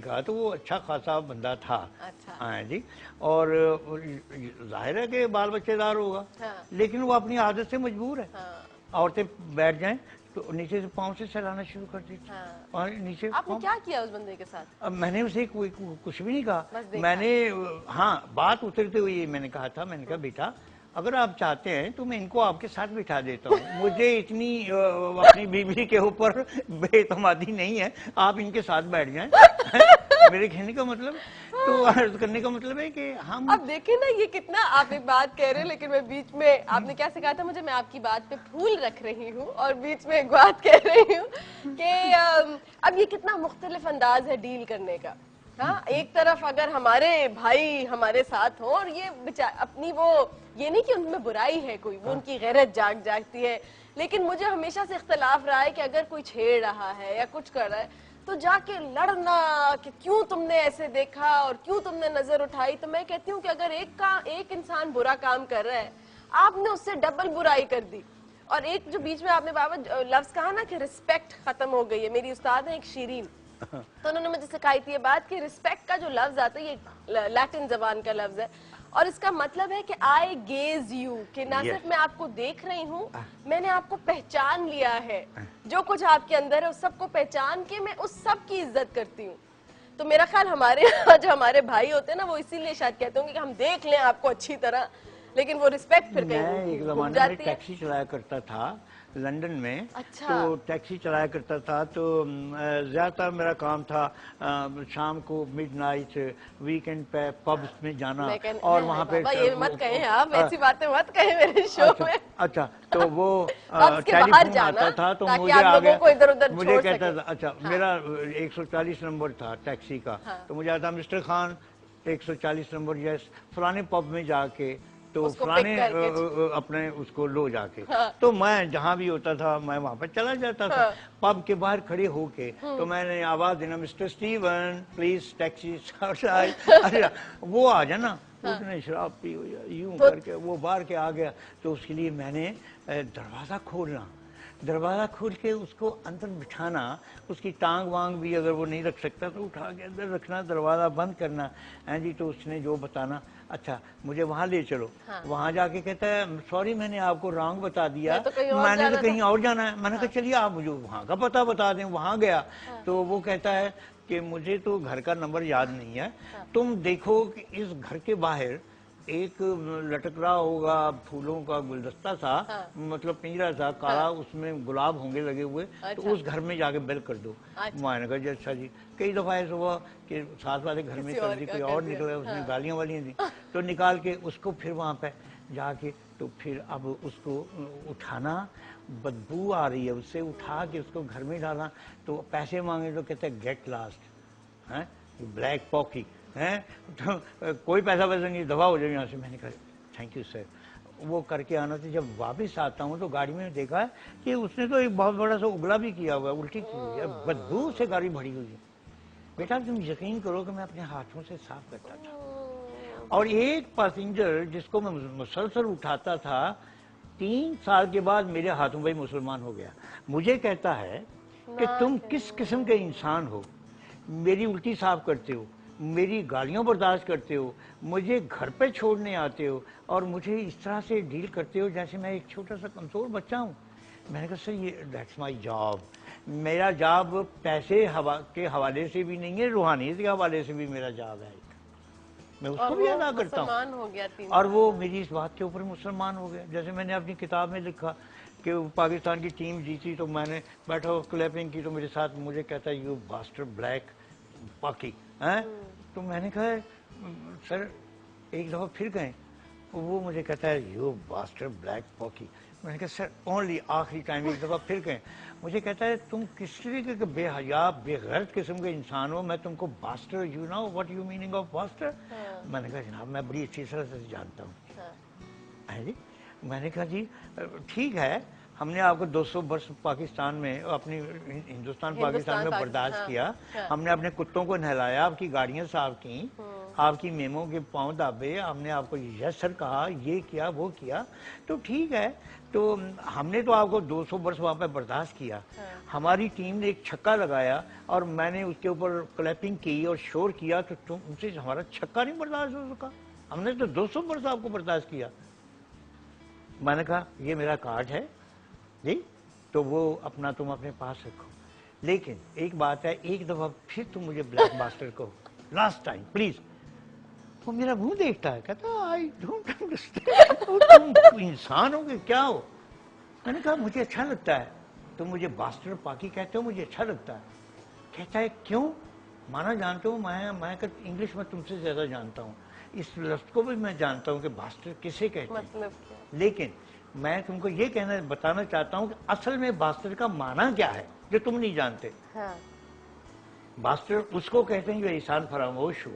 देखा तो वो अच्छा खासा बंदा था। अच्छा। हाँ जी। और जाहिर है कि बाल बच्चेदार होगा। हाँ। लेकिन वो अपनी आदत से मजबूर है। हाँ। औरतें बैठ जाएं तो नीचे से पाँव से सहलाना शुरू कर देती। हाँ। और नीचे आपने पाँव। क्या किया उस बंदे के साथ? अब मैंने उसे कोई कुछ भी नहीं कहा। बस देखा। मैंने हाँ, बात उतरते हुए मैंने कहा था, मैंने कहा बेटा अगर आप चाहते हैं तो मैं इनको आपके साथ बिठा देता हूँ। मुझे इतनी अपनी बीवी के ऊपर बेतमादी नहीं है, आप इनके साथ बैठ जाएं। मेरे कहने का मतलब तो अर्ज करने का मतलब है कि हम अब देखिए ना, ये कितना आप एक बात कह रहे हैं लेकिन मैं बीच में, आपने क्या सिखाया था मुझे, मैं आपकी बात पे फूल रख रही हूँ और बीच में एक बात कह रही हूँ कि अब ये कितना मुख्तलिफ अंदाज है डील करने का। हाँ, एक तरफ अगर हमारे भाई हमारे साथ हो और ये अपनी वो, ये नहीं कि उनमें बुराई है कोई, वो उनकी गैरत जागती है, लेकिन मुझे हमेशा से इख्तलाफ रहा है कि अगर कोई छेड़ रहा है या कुछ कर रहा है तो जाके लड़ना कि क्यों तुमने ऐसे देखा और क्यों तुमने नजर उठाई। तो मैं कहती हूँ कि अगर एक इंसान बुरा काम कर रहा है, आपने उससे डबल बुराई कर दी। और एक जो बीच में आपने बाबा लफ्ज कहा ना कि रिस्पेक्ट खत्म हो गई है, मेरी उस्ताद है एक शीरीन, तो उन्होंने मुझे सिखाई थी ये बात कि रिस्पेक्ट का जो लफ्ज आता है ये लैटिन जबान का लफ्ज है और इसका मतलब है कि आई गेज यू, कि ना सिर्फ मैं आपको देख रही हूँ, मैंने आपको पहचान लिया है, जो कुछ आपके अंदर है उस सबको पहचान के मैं उस सब की इज्जत करती हूँ। तो मेरा ख्याल हमारे यहाँ जो हमारे भाई होते हैं ना, वो इसीलिए शायद कहते होंगे कि हम देख लें आपको अच्छी तरह, लेकिन वो रिस्पेक्ट फिर मैं कहीं एक घूम ज़माने में जाती है। टैक्सी चलाया करता था लंदन में। अच्छा। तो टैक्सी चलाया करता था तो ज़्यादातर मेरा काम था शाम को मिडनाइट वीकेंड पे पब्स में जाना और वहाँ पे बाबा ये मत कहें आप, ऐसी बातें मत कहें मेरे शो अच्छा, में। अच्छा तो वो पब्स के बाहर टेलीफोन जाना आता था तो ताकि मुझे आप लोगों को इधर उधर मुझे छोड़ कहता सकें। था अच्छा हाँ। मेरा 140 नंबर था टैक्सी का। तो मुझे आता मिस्टर खान 140 नंबर यस फलाने पब में जाके तो उसको फलाने पिक करके अपने उसको लो जाके। हाँ। तो मैं जहाँ भी होता था मैं वहाँ पर चला जाता था। हाँ। पब के बाहर खड़े होके तो मैंने आवाज देना मिस्टर स्टीवन प्लीज टैक्सी। अच्छा वो आ जाना उसने शराब पी हो या यूं करके वो बाहर के आ गया तो उसके लिए मैंने दरवाज़ा खोलना, दरवाज़ा खोल के उसको अंदर बिठाना, उसकी टांग वांग भी अगर वो नहीं रख सकता तो उठा के अंदर रखना, दरवाज़ा बंद करना है जी। तो उसने जो बताना अच्छा मुझे वहाँ ले चलो। हाँ। वहाँ जाके कहता है सॉरी मैंने आपको रॉन्ग बता दिया, मैंने तो कहीं और जाना है। मैंने कहा चलिए आप मुझे वहाँ का पता बता दें। वहाँ गया तो वो कहता है कि मुझे तो घर का नंबर याद नहीं है, तुम देखो कि इस घर के बाहर एक लटक रहा होगा फूलों का गुलदस्ता सा। मतलब पिंजरा सा काला, उसमें गुलाब होंगे लगे हुए। तो उस घर में जाके बेल कर दो। मैंने कहा जी अच्छा जी। कई दफा ऐसा हुआ कि साथ वाले घर में कर दी, कोई और निकला, उसने गालियां वालियां दी तो निकाल के उसको फिर वहां पे जाके तो फिर अब उसको उठाना, बदबू आ रही है उससे, उठा के उसको घर में डालना। तो पैसे मांगे तो कहते हैं गेट लास्ट है ब्लैक पॉकी हैं तो कोई पैसा वैसा नहीं, दवा हो जाए यहाँ से। मैंने कहा थैंक यू सर। वो करके आना था। जब वापस आता हूँ तो गाड़ी में देखा है कि उसने तो एक बहुत बड़ा सा उगला भी किया हुआ है, उल्टी की हुई है, बदबू से गाड़ी भरी हुई है। बेटा तुम यकीन करो कि मैं अपने हाथों से साफ करता था और एक पैसेंजर जिसको मैं मुसलसल उठाता था 3 साल के बाद मेरे हाथों में मुसलमान हो गया। मुझे कहता है कि तुम किस किस्म के इंसान हो, मेरी उल्टी साफ करते हो, मेरी गालियां बर्दाश्त करते हो, मुझे घर पे छोड़ने आते हो और मुझे इस तरह से डील करते हो जैसे मैं एक छोटा सा कमज़ोर बच्चा हूँ। मैंने कहा सर ये दैट्स माय जॉब। मेरा जॉब पैसे के हवाले से भी नहीं है, रूहानियत के हवाले से भी मेरा जॉब है। मैं उसको भी अदा करता हूँ और वो मेरी इस बात के ऊपर मुसलमान हो गया। जैसे मैंने अपनी किताब में लिखा कि पाकिस्तान की टीम जीती तो मैंने बैठा क्लैपिंग की तो मेरे साथ मुझे कहता है यू बास्टर ब्लैक पाकी हैं। तो मैंने कहा सर एक दफ़ा फिर गए, वो मुझे कहता है यू बास्टर ब्लैक पॉकी। मैंने कहा सर ओनली आखिरी टाइम एक दफ़ा फिर गए। मुझे कहता है तुम किस तरीके के बेहया बेगैरत किस्म के इंसान हो, मैं तुमको bastard you know what you meaning of bastard. मैंने कहा जनाब मैं बड़ी अच्छी तरह से जानता हूँ। है जी। मैंने कहा जी ठीक है, हमने आपको 200 वर्ष पाकिस्तान में अपनी हिंदुस्तान पाकिस्तान में बर्दाश्त किया, हमने अपने कुत्तों को नहलाया, आपकी गाड़ियां साफ की, आपकी मेमो के पांव दाबे, हमने आपको यस सर कहा, ये किया वो किया, तो ठीक है। तो हमने तो आपको 200 वर्ष वहां पे बर्दाश्त किया। हमारी टीम ने एक छक्का लगाया और मैंने उसके ऊपर क्लैपिंग की और शोर किया, तो तुमसे हमारा छक्का नहीं बर्दाश्त हो सका। हमने तो 200 वर्ष आपको बर्दाश्त किया। मैंने कहा ये मेरा कार्ड है जी, तो वो अपना तुम अपने पास रखो, लेकिन एक बात है, एक दफा फिर तुम मुझे ब्लैक मास्टर कहो, लास्ट टाइम प्लीज। वो मेरा मुंह देखता है, कहता आई डोंट अंडरस्टैंड, तुम इंसान हो कि क्या हो? मैंने कहा मुझे अच्छा लगता है, तुम मुझे बास्टर पाकी कहते हो, मुझे अच्छा लगता है। कहता है क्यों? माना जानते हो, मैं इंग्लिश में तुमसे ज्यादा जानता हूँ, इस लफ्ज को भी मैं जानता हूँ कि बास्टर किसे कहते हैं, मतलब लेकिन मैं तुमको ये बताना चाहता हूँ कि असल में बास्टर का माना क्या है जो तुम नहीं जानते। हाँ। बास्टर उसको कहते हैं जो एहसान फरामोश हो,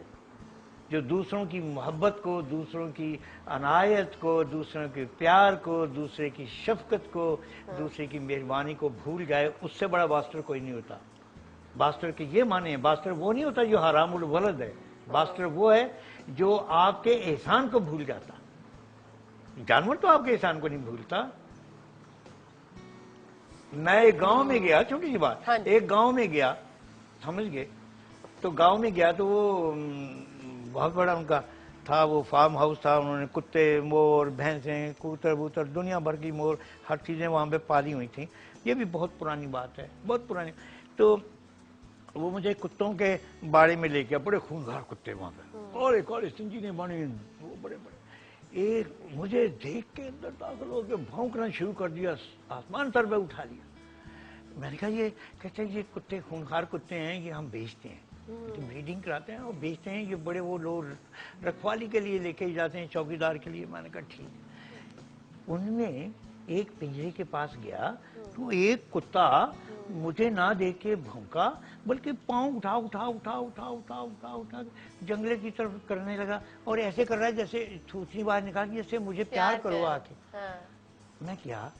जो दूसरों की मोहब्बत को, दूसरों की अनायत को, दूसरों के प्यार को, दूसरे की शफकत को, दूसरे की मेहरबानी को भूल जाए, उससे बड़ा बास्टर कोई नहीं होता। बास्टर के ये माने हैं, बास्टर वो नहीं होता जो हरामुल वलद है, बास्टर वो है जो आपके एहसान को भूल जाता। जानवर तो आपके एहसान को नहीं भूलता। मैं एक गांव में गया, छोटी सी बात, हाँ। एक गांव में गया, समझ गए, तो गांव में गया तो वो बहुत बड़ा उनका था, वो फार्म हाउस था, उन्होंने कुत्ते, मोर, भैंसें, कबूतर बूतर, दुनिया भर की मोर, हर चीजें वहां पे पाली हुई थी। ये भी बहुत पुरानी बात है, बहुत पुरानी। तो वो मुझे कुत्तों के बाड़े में ले गया, बड़े खूंखार कुत्ते वहां पे, और काले सिंजीने बने, वो बड़े बड़े। एक मुझे देख के अंदर दाखिल होकर भौंकना शुरू कर दिया, आसमान सर पे उठा लिया। मैंने कहा ये, कहते हैं ये कुत्ते खूंखार कुत्ते हैं, ये हम बेचते हैं, तो ब्रीडिंग कराते हैं और बेचते हैं, ये बड़े वो लोग रखवाली के लिए लेके जाते हैं, चौकीदार के लिए। मैंने कहा ठीक। उनमें एक पिंजरे के पास गया तो एक कुत्ता मुझे ना देख के भौंका, बल्कि पाँव उठा उठा उठा उठा उठा उठा उठा जंगले की तरफ करने लगा, और ऐसे कर रहा है जैसे थूथनी बाहर निकाल, जैसे मुझे प्यार करो आके। हाँ। मैं क्या,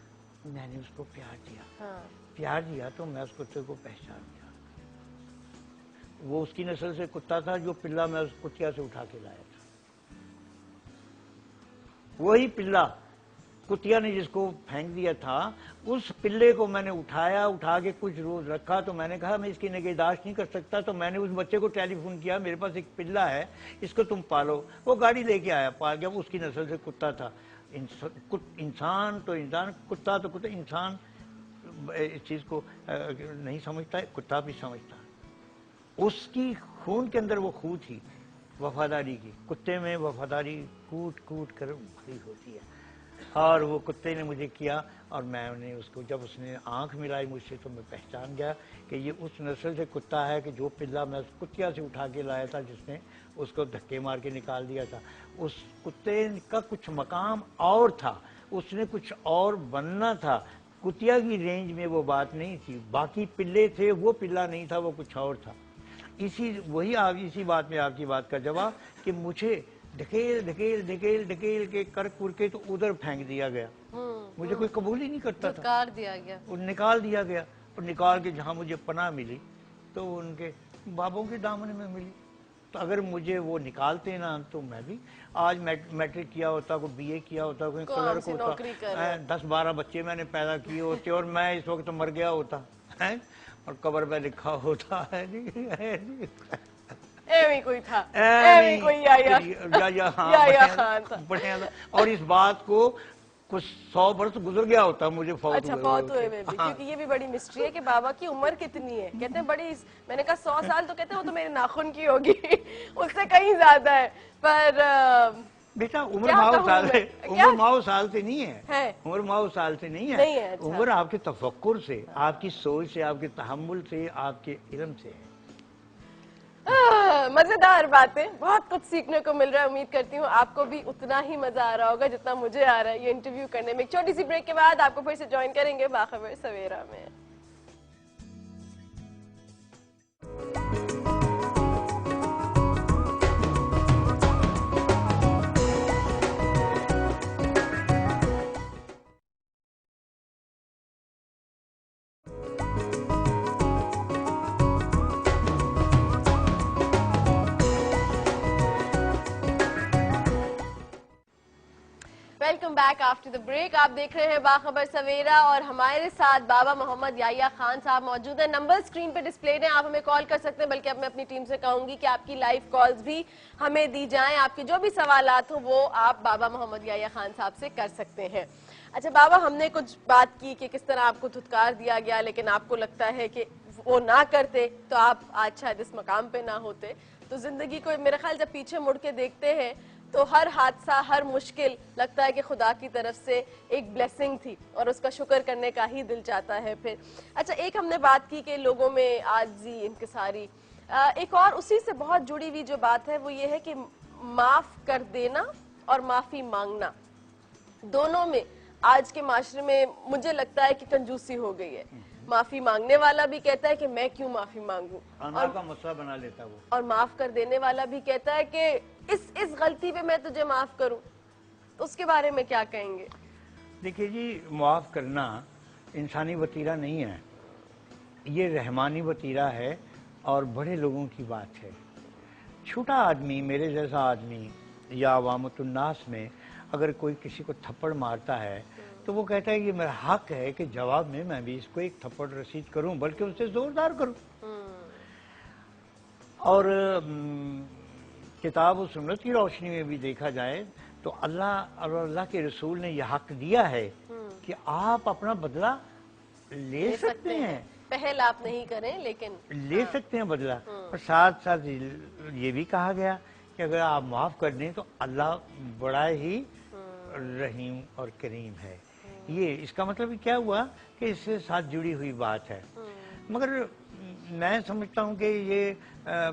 मैंने उसको प्यार दिया। हाँ। प्यार दिया तो मैं उस कुत्ते को पहचान गया। वो उसकी नस्ल से कुत्ता था जो पिल्ला मैं उस कुतिया से उठा के लाया था। वही पिल्ला कुतिया ने जिसको फेंक दिया था, उस पिल्ले को मैंने उठाया, उठा के कुछ रोज रखा। तो मैंने कहा मैं इसकी निगहदाश्त नहीं कर सकता, तो मैंने उस बच्चे को टेलीफोन किया, मेरे पास एक पिल्ला है, इसको तुम पालो। वो गाड़ी लेके आया, पाल गया, उसकी नस्ल से कुत्ता था। इंसान तो इंसान, कुत्ता तो कुत्ता, इंसान इस चीज को नहीं समझता है, कुत्ता भी समझता है। उसकी खून के अंदर वो खून थी वफादारी की। कुत्ते में वफादारी कूट कूट कर भरी होती है, और वो कुत्ते ने मुझे किया, और मैंने उसको, जब उसने आंख मिलाई मुझसे, तो मैं पहचान गया कि ये उस नस्ल से कुत्ता है कि जो पिल्ला मैं उस कुतिया से उठा के लाया था, जिसने उसको धक्के मार के निकाल दिया था। उस कुत्ते का कुछ मकाम और था, उसने कुछ और बनना था। कुतिया की रेंज में वो बात नहीं थी, बाकी पिल्ले थे, वो पिल्ला नहीं था, वो कुछ और था। इसी बात में आपकी बात का जवाब कि मुझे ढकेल ढकेल ढकेल ढकेल के कर कुर के तो उधर फेंक दिया गया। मुझे कोई कबूल ही नहीं करता था, निकाल दिया गया, और निकाल दिया गया। और निकाल के जहाँ मुझे पनाह मिली तो उनके बाबों के दामन में मिली। तो अगर मुझे वो निकालते ना, तो मैं भी आज मैट्रिक किया होता, कोई BA किया होता, कोई क्लर्क होता, 10-12 बच्चे मैंने पैदा किए होते, और मैं इस वक्त मर गया होता है, और कब्र में लिखा होता है नहीं एवी कोई था, एवी कोई या खान था। बढ़िया। और इस बात को कुछ 100 वर्ष गुजर गया होता मुझे फौत अच्छा, फौत हुए में भी, क्योंकि ये भी बड़ी मिस्ट्री है कि बाबा की उम्र कितनी है। कहते हैं बड़ी, मैंने कहा 100 साल, तो कहते हैं वो तो मेरे नाखून की होगी, उससे कहीं ज्यादा है। पर बेटा उम्र माओ साल से, उम्र माओ साल से नहीं है, उम्र माओ साल से नहीं है, उम्र आपके तफक्कुर से, आपकी सोच से, आपके तहम्मुल से, आपके इल्म से है। मजेदार बातें, बहुत कुछ सीखने को मिल रहा है। उम्मीद करती हूँ आपको भी उतना ही मजा आ रहा होगा जितना मुझे आ रहा है ये इंटरव्यू करने में। एक छोटी सी ब्रेक के बाद आपको फिर से ज्वाइन करेंगे बाखबर सवेरा में। Welcome back after the break. आप देख रहे हैं बाखबर सवेरा और हमारे साथ बाबा मोहम्मद याह्या खान साहब मौजूद हैं। नंबर स्क्रीन पे डिस्प्ले हैं, आप हमें कॉल कर सकते हैं, बल्कि अब मैं अपनी टीम से कहूंगी कि आपकी लाइव कॉल्स भी हमें दी जाएं। आपके जो भी सवालात हो वो आप बाबा मोहम्मद याह्या खान साहब से कर सकते हैं। अच्छा बाबा, हमने कुछ बात की कि किस तरह आपको धुतकार दिया गया, लेकिन आपको लगता है कि वो ना करते तो आप आज शायद इस मकाम पे ना होते। तो जिंदगी को मेरे ख्याल जब पीछे मुड़ के देखते हैं तो हर हादसा, हर मुश्किल लगता है कि खुदा की तरफ से एक ब्लेसिंग थी और उसका शुक्र करने का ही दिल चाहता है फिर। अच्छा, एक हमने बात की कि लोगों में आजिज़ी, इंकिसारी, एक और उसी से बहुत जुड़ी हुई जो बात है वो ये है कि माफ कर देना और माफी मांगना, दोनों में आज के माशरे में मुझे लगता है कि कंजूसी हो गई है। माफी मांगने वाला भी कहता है कि मैं क्यों माफी मांगूं, और का मसला बना लेता वो, और माफ कर देने वाला भी कहता है कि इस गलती पे मैं तुझे माफ करूं। तो उसके बारे में क्या कहेंगे? देखिए जी, माफ करना इंसानी वतीरा नहीं है, ये रहमानी वतीरा है और बड़े लोगों की बात है। छोटा आदमी, मेरे जैसा आदमी या अवामतुन्नास में अगर कोई किसी को थप्पड़ मारता है तो वो कहता है कि मेरा हक है कि जवाब में मैं भी इसको एक थप्पड़ रसीद करूं, बल्कि उससे जोरदार करूं। और किताब और सुन्नत की रोशनी में भी देखा जाए तो अल्लाह और अल्लाह के रसूल ने यह हक दिया है कि आप अपना बदला ले सकते हैं। पहल आप नहीं करें लेकिन ले सकते हैं बदला। और साथ साथ ये भी कहा गया कि अगर आप माफ कर दें तो अल्लाह बड़ा ही रहीम और करीम है। ये इसका मतलब क्या हुआ कि इससे साथ जुड़ी हुई बात है। मगर मैं समझता हूँ कि ये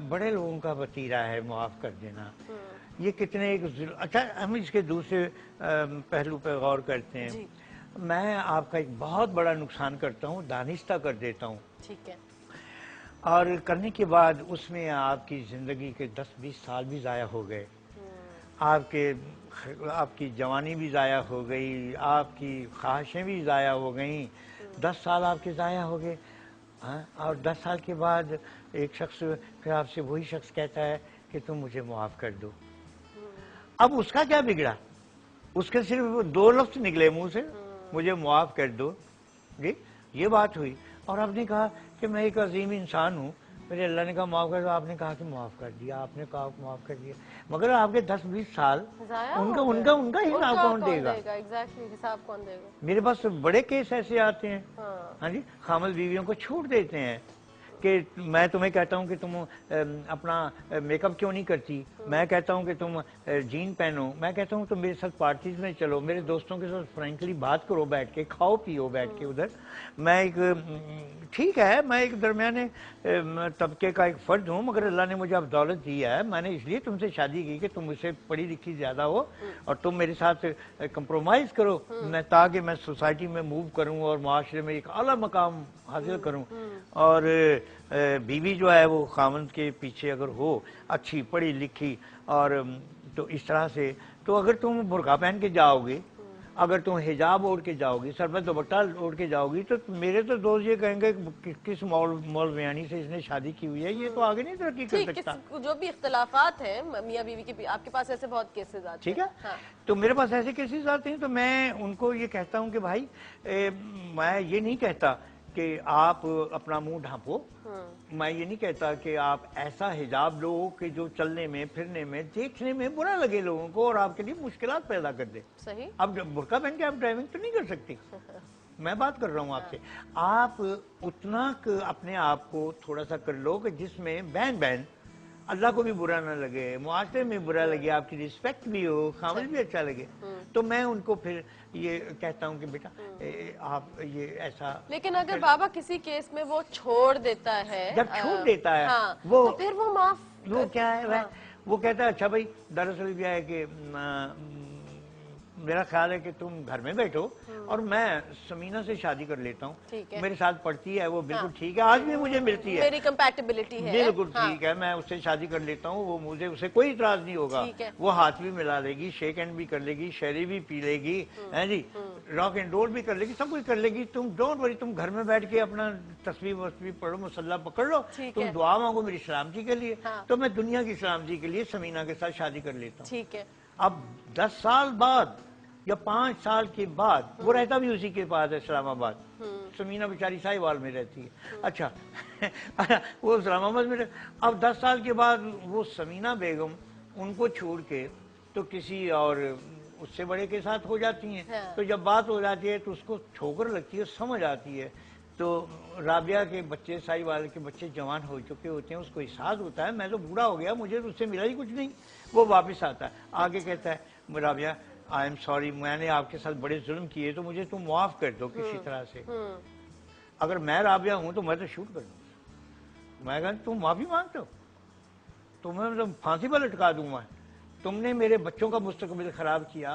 बड़े लोगों का वतीरा है माफ कर देना। ये कितने अच्छा, हम इसके दूसरे पहलू पर गौर करते हैं। मैं आपका एक बहुत बड़ा नुकसान करता हूँ, दानिस्ता कर देता हूँ, ठीक है, और करने के बाद उसमें आपकी जिंदगी के 10-20 साल भी जाया हो गए, आपकी जवानी भी ज़ाया हो गई, आपकी ख्वाहिशें भी ज़ाया हो गई, 10 साल आपके ज़ाया हो गए। और 10 साल के बाद एक शख्स फिर आपसे वही शख्स कहता है कि तुम मुझे माफ़ कर दो। अब उसका क्या बिगड़ा? उसके सिर्फ 2 लफ्ज़ निकले मुंह से, मुझे माफ़ कर दो जी, ये बात हुई। और आपने कहा कि मैं एक अजीम इंसान हूँ, मेरे अल्लाह ने कहा माफ़ कर दो, आपने कहा कि माफ़ कर दिया, आपने कहा माफ़ कर दिया, मगर आपके 10-20 साल उनका हिसाब कौन देगा? एग्जैक्टली, हिसाब कौन देगा? मेरे पास बड़े केस ऐसे आते हैं। हाँ जी, खामद बीवियों को छूट देते हैं कि मैं तुम्हें कहता हूँ कि तुम अपना मेकअप क्यों नहीं करती, मैं कहता हूँ कि तुम जीन पहनो, मैं कहता हूँ तुम मेरे साथ पार्टीज में चलो, मेरे दोस्तों के साथ फ्रैंकली बात करो, बैठ के खाओ पियो बैठ के उधर। मैं एक ठीक है, मैं एक दरमियाने तबके का एक फर्द हूँ, मगर अल्लाह ने मुझे अब दौलत दी है, मैंने इसलिए तुमसे शादी की कि तुम मुझसे पढ़ी लिखी ज्यादा हो और तुम मेरे साथ कंप्रोमाइज करो, मैं ताकि मैं सोसाइटी में मूव करूँ और माशरे में एक आला मकाम हासिल करूँ। और बीवी जो है वो खामंद के पीछे अगर हो, अच्छी पढ़ी लिखी, और तो इस तरह से, तो अगर तुम बुर्का पहन के जाओगे, अगर तुम हिजाब ओढ़ के जाओगी, सर पर दुपट्टा ओढ़ के जाओगी, तो मेरे तो दोस्त ये कहेंगे किस मौलवियानी से इसने शादी की हुई है, ये तो आगे नहीं तरक्की कर सकता। जो भी इख्तलाफात हैं मियां बीवी के, आपके पास ऐसे बहुत केसेस आते हैं, ठीक है? हाँ। तो मेरे पास ऐसे केसेस आते हैं, तो मैं उनको ये कहता हूँ कि भाई मैं ये नहीं कहता कि आप अपना मुंह ढांपो, मैं ये नहीं कहता कि आप ऐसा हिजाब लो कि जो चलने में, फिरने में, देखने में बुरा लगे लोगों को और आपके लिए मुश्किलात पैदा कर दे। सही। अब बुर्का पहन के आप ड्राइविंग तो नहीं कर सकती। मैं बात कर रहा हूँ आपसे, आप उतना अपने आप को थोड़ा सा कर लो कि जिसमें बहन अल्लाह को भी बुरा ना लगे, मुआशरे में बुरा लगे, आपकी रिस्पेक्ट भी हो, खामद भी अच्छा लगे। तो मैं उनको फिर ये कहता हूँ कि बेटा आप ये ऐसा। लेकिन अगर बाबा किसी केस में वो छोड़ देता है, जब छोड़ देता है वो, तो फिर वो माफ, वो क्या है, वो कहता है अच्छा भाई, दरअसल क्या है कि मेरा ख्याल है कि तुम घर में बैठो और मैं समीना से शादी कर लेता हूँ, मेरे साथ पढ़ती है, वो बिल्कुल ठीक है, आज भी मुझे मिलती है, मेरी कंपैटिबिलिटी है, बिल्कुल ठीक है, मैं उससे शादी कर लेता हूँ, वो मुझे उससे कोई इतराज नहीं होगा, वो हाथ भी मिला लेगी, शेक हैंड भी कर लेगी, शहरी भी पी लेगी, है जी, रॉक एंड रोल भी कर लेगी, सब कुछ कर लेगी। तुम डोंट वरी, तुम घर में बैठ के अपना तस्वीर वस्वीर पढ़ो, मुसल्ला पकड़ लो, तुम दुआ मांगो मेरी सलामती के लिए, तो मैं दुनिया की सलामती के लिए समीना के साथ शादी कर लेता हूँ। ठीक है। अब 10 साल बाद या 5 साल के बाद, वो रहता भी उसी के पास है इस्लामाबाद, समीना बेचारी साहिवाल में रहती है। अच्छा वो इस्लामाबाद में अब 10 साल के बाद वो समीना बेगम उनको छोड़ के तो किसी और उससे बड़े के साथ हो जाती हैं। हाँ। तो जब बात हो जाती है तो उसको ठोकर लगती है, समझ आती है। तो राबिया के बच्चे, साहिवाल के बच्चे जवान हो चुके होते हैं, उसको एहसास होता है मैं तो बूढ़ा हो गया, मुझे तो उससे मिला ही कुछ नहीं। वो वापस आता है, आगे कहता है राबिया आई एम सॉरी, मैंने आपके साथ बड़े जुल्म किए, तो मुझे तुम माफ कर दो किसी तरह से। अगर मैं राबिया हूं तो मैं तो शूट कर दूंगा। मैं कहता तुम माफी मांगते हो, तुम्हें तो फांसी पर लटका दूंगा। तुमने मेरे बच्चों का मुस्तकबिल खराब किया,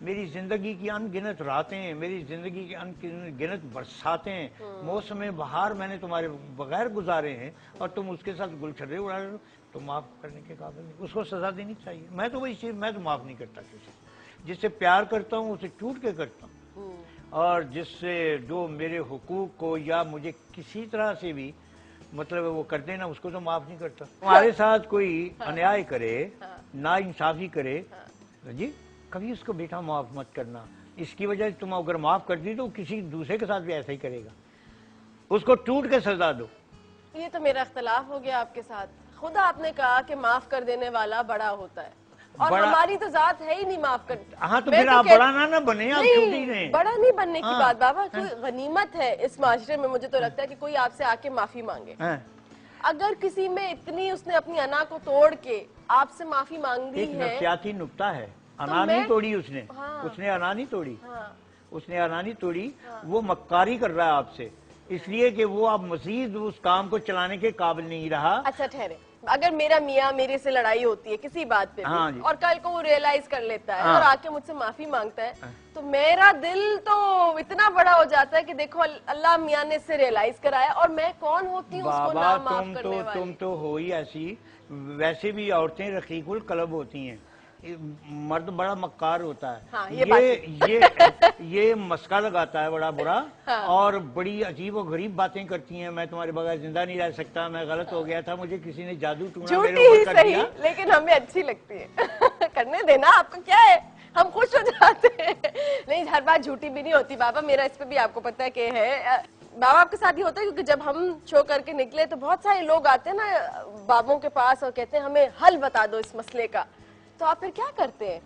मेरी जिंदगी की अनगिनत रातें, मेरी जिंदगी की अनगिनत बरसातें, मौसम बहार मैंने तुम्हारे बगैर गुजारे हैं, और तुम उसके साथ गुलछर्रे उड़ा रहे हो। तो माफ करने के काबिल नहीं, उसको सजा देनी चाहिए। मैं तो वही चीज, मैं तो माफ नहीं करता किसी, जिससे प्यार करता हूँ उसे टूट के करता हूँ, और जिससे जो मेरे हुकूक को या मुझे किसी तरह से भी मतलब वो कर देना, उसको तो माफ नहीं करता। तुम्हारे साथ कोई अन्याय करे, ना इंसाफी करे, जी कभी उसको बेटा माफ मत करना। इसकी वजह से तुम अगर माफ कर दी तो किसी दूसरे के साथ भी ऐसा ही करेगा, उसको टूट के सजा दो। ये तो मेरा इख्तलाफ हो गया आपके साथ। खुद आपने कहा कि माफ कर देने वाला बड़ा होता है, और हमारी तो जात है ही नहीं माफ कर। हाँ तो फिर आप बड़ा ना बने, आप छोटी नहीं। बड़ा नहीं बनने की बात बाबा, कोई गनीमत है इस माशरे में, मुझे तो लगता है कि कोई आपसे आके माफी मांगे। अगर किसी में इतनी उसने अपनी अना को तोड़ के आपसे माफी मांग दी है, एक नफ्सियाती नुक्ता है, अना नहीं तोड़ी उसने। हाँ। उसने अना नहीं तोड़ी। हाँ। उसने अना नहीं तोड़ी। वो मक्कारी कर रहा है आपसे, इसलिए कि वो अब मजीद उस काम को चलाने के काबिल नहीं रहा। अच्छा ठहरे, अगर मेरा मियाँ मेरे से लड़ाई होती है किसी बात पे भी, हाँ और कल को वो रियलाइज कर लेता है, हाँ। और आके मुझसे माफी मांगता है, तो मेरा दिल तो इतना बड़ा हो जाता है कि देखो अल्लाह मियाँ ने इससे रियलाइज कराया, और मैं कौन होती हूँ उसको ना माफ करने वाली। तुम तो हो ही ऐसी। वैसे भी औरतें रकीकुल कलब होती हैं, मर्द बड़ा मक्कार होता है। हाँ, ये मस्का लगाता है बड़ा बुरा। हाँ। और बड़ी अजीब और गरीब बातें करती हैं, मैं तुम्हारे बगैर जिंदा नहीं रह सकता, मैं गलत हो गया था, मुझे किसी ने जादू टूना मेरे ऊपर कर दिया। लेकिन हमें अच्छी लगती है करने देना, आपको क्या है, हम खुश हो जाते हैं। नहीं, हर बात झूठी भी नहीं होती बाबा, मेरा इस पे भी आपको पता है कि है। बाबा आपके साथ ही होता है, क्योंकि जब हम शो करके निकले तो बहुत सारे लोग आते हैं ना बाबों के पास और कहते हैं हमें हल बता दो इस मसले का, तो आप फिर क्या करते हैं?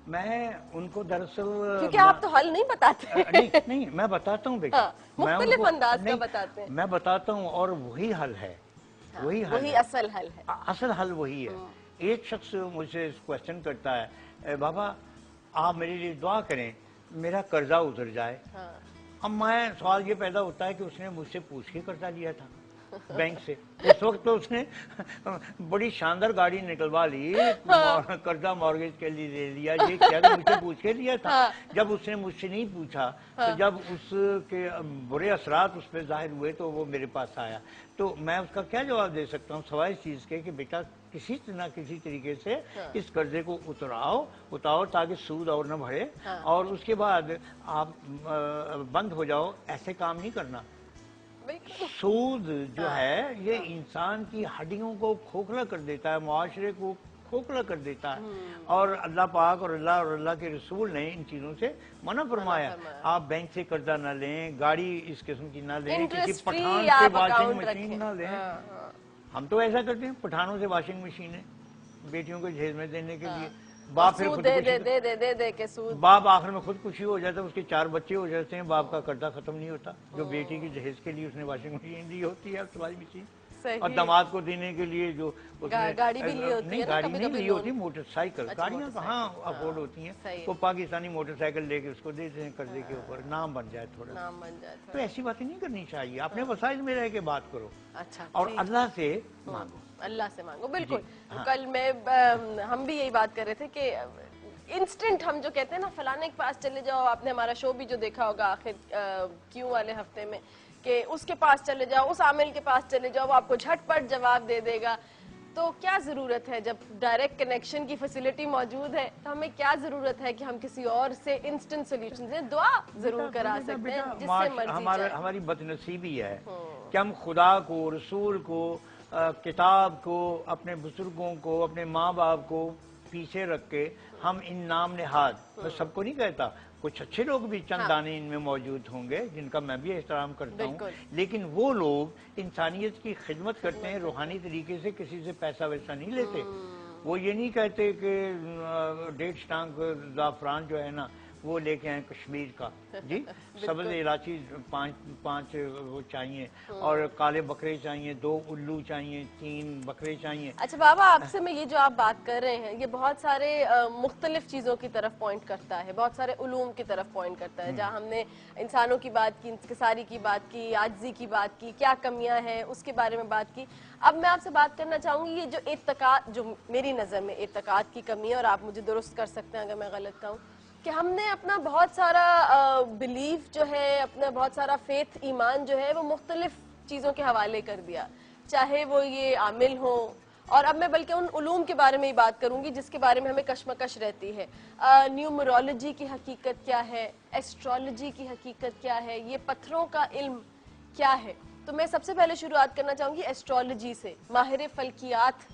मैं उनको दरअसल, क्योंकि आप तो हल नहीं बताते। नहीं मैं बताता हूँ बेटा। हाँ, मुख्तलिफ अंदाज का बताते हैं। मैं बताता हूँ, और वही हल है। हाँ, वही असल हल है। असल हल वही है। एक शख्स मुझसे क्वेश्चन करता है, बाबा आप मेरे लिए दुआ करें, मेरा कर्जा उतर जाए। हाँ। अब मैं सवाल ये पैदा होता है कि उसने मुझसे पूछ के कर्जा लिया था बैंक से। उस वक्त तो उसने बड़ी शानदार गाड़ी निकलवा ली, कर्जा मॉर्गेज के लिए ले लिया, ये क्या मुझसे पूछ के लिया था। हाँ। जब उसने मुझसे नहीं पूछा, तो जब उसके बुरे असरात उस पर जाहिर हुए तो वो मेरे पास आया। तो मैं उसका क्या जवाब दे सकता हूँ सवाल इस चीज के कि बेटा किसी न किसी तरीके से इस कर्जे को उतारो ताकि सूद और न बढ़े, और उसके बाद आप बंद हो जाओ। ऐसे काम नहीं करना। सूद जो है ये इंसान की हड्डियों को खोखला कर देता है, मुआशरे को खोखला कर देता है, और अल्लाह पाक और अल्लाह के रसूल ने इन चीजों से मना फरमाया। आप बैंक से कर्जा ना लें, गाड़ी इस किस्म की ना लें, किसी पठान से वॉशिंग मशीन ना लें। हम तो ऐसा करते हैं, पठानों से वॉशिंग मशीनें बेटियों को जहेज में देने के लिए। बाप फिर दे के सूद, बाप आखिर में खुदकुशी हो जाता है, उसके 4 बच्चे हो जाते हैं, बाप का कर्जा खत्म नहीं होता जो बेटी की जहेज के लिए उसने वॉशिंग मशीन ली होती है, सिलाई मशीन, और दामाद को देने के लिए जो गाड़ी भी ली होती है, गाड़ी नहीं ली होती, मोटरसाइकिल। गाड़ियाँ कहाँ अफोर्ड होती हैं, वो पाकिस्तानी मोटरसाइकिल लेके उसको देते हैं कर्जे के ऊपर, नाम बन जाए थोड़ा। तो ऐसी बातें नहीं करनी चाहिए, अपने वसाइल में रह के बात करो। अच्छा, और अल्लाह से मांगो, अल्लाह से मांगो। बिल्कुल। कल मैं हम भी यही बात कर रहे थे कि इंस्टेंट हम जो कहते हैं ना, फलाने के पास चले जाओ, आपने हमारा शो भी जो देखा होगा आखिर क्यों वाले हफ्ते में, कि उसके पास चले जाओ, उस आमिल के पास चले जाओ, वो आपको झटपट जवाब दे देगा। तो क्या जरूरत है, जब डायरेक्ट कनेक्शन की फैसिलिटी मौजूद है तो हमें क्या जरूरत है कि हम किसी और से इंस्टेंट सोल्यूशन दें? दुआ जरूर करा सकते हैं, जिससे मर्जी जाए। हमारी बदनसीबी है कि हम खुदा को, रसूल को, किताब को, अपने बुजुर्गों को, अपने माँ बाप को पीछे रख के हम इन नाम नेहाद, मैं सबको नहीं कहता, कुछ अच्छे लोग भी चंद दाने इनमें मौजूद होंगे जिनका मैं भी एहतराम करता हूँ, लेकिन वो लोग इंसानियत की खिदमत करते हैं रूहानी तरीके से, किसी से पैसा वैसा नहीं लेते। वो ये नहीं कहते कि 1.5 टांग ज़ाफ़रान जो है ना वो लेके आए कश्मीर का जी, सब्ज़ इलायची 5 वो चाहिए, और काले बकरे चाहिए, 2 उल्लू चाहिए, 3 बकरे चाहिए। अच्छा बाबा, आपसे मैं ये जो आप बात कर रहे हैं ये बहुत सारे मुख्तलिफ चीज़ों की तरफ पॉइंट करता है, बहुत सारे उलूम की तरफ पॉइंट करता है। जहाँ हमने इंसानों की बात की, इंकिसारी की बात की, आजिज़ी की बात की, क्या कमियां हैं उसके बारे में बात की। अब मैं आपसे बात करना चाहूँगी ये जो एतकाद, जो मेरी नज़र में एतकाद की कमी है, और आप मुझे दुरुस्त कर सकते हैं अगर मैं गलत कहूँ, कि हमने अपना बहुत सारा बिलीफ जो है, अपना बहुत सारा फेथ, ईमान जो है वो मुख्तलिफ चीज़ों के हवाले कर दिया, चाहे वो ये आमिल हो, और अब मैं बल्कि उन उलूम के बारे में ही बात करूंगी जिसके बारे में हमें कशमकश रहती है। न्यूमरोलॉजी की हकीकत क्या है, एस्ट्रोलॉजी की हकीकत क्या है, ये पत्थरों का इल्म क्या है। तो मैं सबसे पहले शुरुआत करना चाहूंगी एस्ट्रोलॉजी से। माहिर फल्कियात